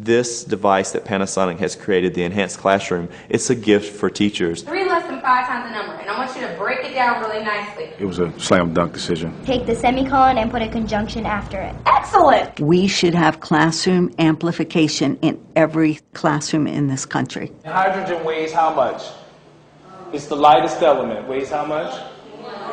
This device that Panasonic has created, the enhanced classroom, it's a gift for teachers. 3 less than 5 times the number, and I want you to break it down really nicely. It was a slam dunk decision. Take the semicolon and put a conjunction after it. Excellent! We should have classroom amplification in every classroom in this country. Hydrogen weighs how much? It's the lightest element. Weighs how much?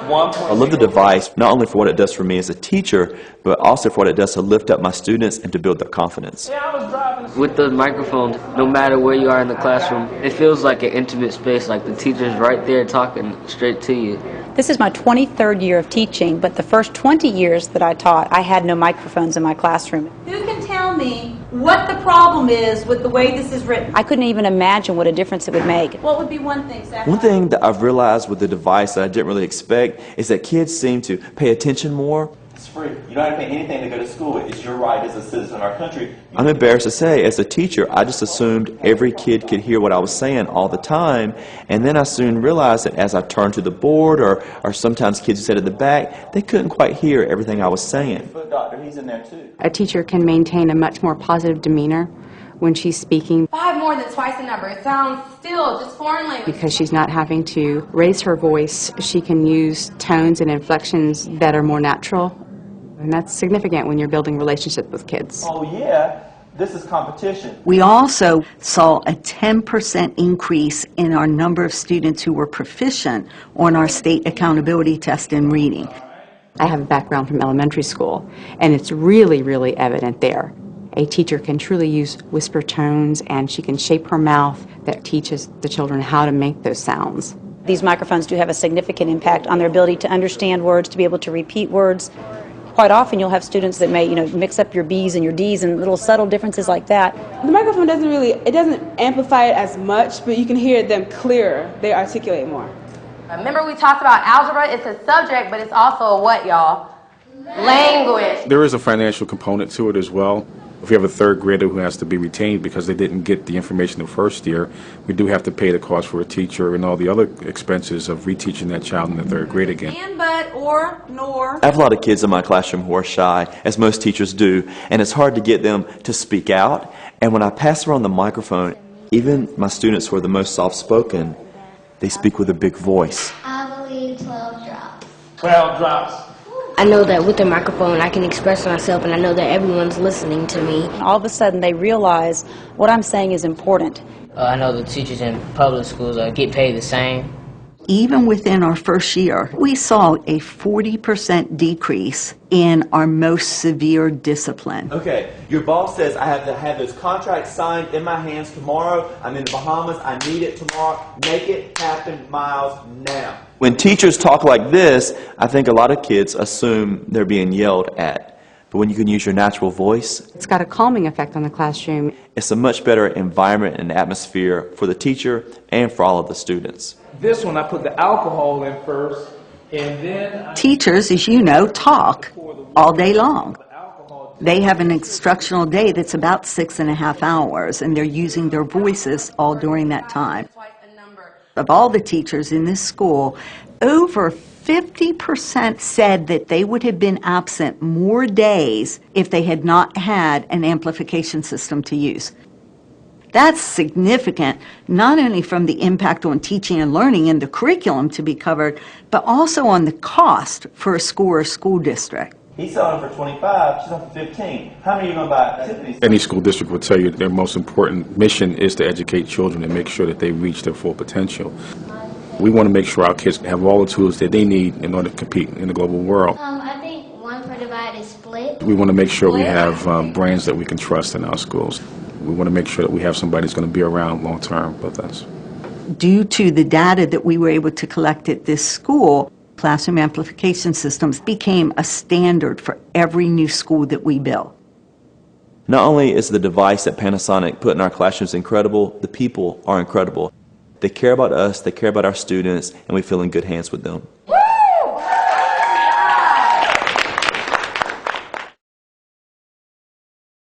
1. I love the device not only for what it does for me as a teacher, but also for what it does to lift up my students and to build their confidence. Yeah, I was driving. With the microphones, no matter where you are in the classroom, it feels like an intimate space, like the teacher's right there talking straight to you. This is my 23rd year of teaching, but the first 20 years that I taught, I had no microphones in my classroom. Who can tell me what the problem is with the way this is written? I couldn't even imagine what a difference it would make. What would be one thing, Zach? One thing that I've realized with the device that I didn't really expect is that kids seem to pay attention more. It's free. You don't have to pay anything to go to school. It's your right as a citizen of our country. I'm embarrassed to say, as a teacher, I just assumed every kid could hear what I was saying all the time, and then I soon realized that as I turned to the board, or sometimes kids who sat at the back, they couldn't quite hear everything I was saying. Foot doctor, he's in there too. A teacher can maintain a much more positive demeanor when she's speaking 5 more than twice the number. It sounds still just foreign language. because she's not having to raise her voice. She can use tones and inflections that are more natural, and that's significant when you're building relationships with kids. Oh yeah, this is competition. We also saw a 10% increase in our number of students who were proficient on our state accountability test in reading. I have a background from elementary school, and it's really, really evident there. A teacher can truly use whisper tones, and she can shape her mouth that teaches the children how to make those sounds. These microphones do have a significant impact on their ability to understand words, to be able to repeat words. Quite often you'll have students that may, mix up your B's and your D's and little subtle differences like that. The microphone doesn't amplify it as much, but you can hear them clearer. They articulate more. Remember we talked about algebra? It's a subject, but it's also a what, y'all? Language. There is a financial component to it as well. If you have a third grader who has to be retained because they didn't get the information the first year, we do have to pay the cost for a teacher and all the other expenses of reteaching that child in the third grade again. And, but, or, nor. I have a lot of kids in my classroom who are shy, as most teachers do, and it's hard to get them to speak out. And when I pass around the microphone, even my students who are the most soft-spoken, they speak with a big voice. I believe 12 drops. 12 drops. I know that with the microphone I can express myself, and I know that everyone's listening to me. All of a sudden they realize what I'm saying is important. I know the teachers in public schools get paid the same. Even within our first year, we saw a 40% decrease in our most severe discipline. Okay, your boss says I have to have those contracts signed in my hands tomorrow. I'm in the Bahamas. I need it tomorrow. Make it happen, Miles, now. When teachers talk like this, I think a lot of kids assume they're being yelled at. But when you can use your natural voice, It's got a calming effect on the classroom. it's a much better environment and atmosphere for the teacher and for all of the students. This one I put the alcohol in first, and then Teachers, as you know, talk all day long. They have an instructional day that's about 6.5 hours, and they're using their voices all during that time. Of all the teachers in this school, over 50% said that they would have been absent more days if they had not had an amplification system to use. That's significant, not only from the impact on teaching and learning and the curriculum to be covered, but also on the cost for a school or school district. He's selling for 25, she's on for 15. How many are you going to buy Tiffany's? Any school district would tell you their most important mission is to educate children and make sure that they reach their full potential. We want to make sure our kids have all the tools that they need in order to compete in the global world. I think one per divide is split. We want to make sure we have brands that we can trust in our schools. We want to make sure that we have somebody that's going to be around long term with us. Due to the data that we were able to collect at this school, classroom amplification systems became a standard for every new school that we built. Not only is the device that Panasonic put in our classrooms incredible, the people are incredible. They care about us, they care about our students, and we feel in good hands with them.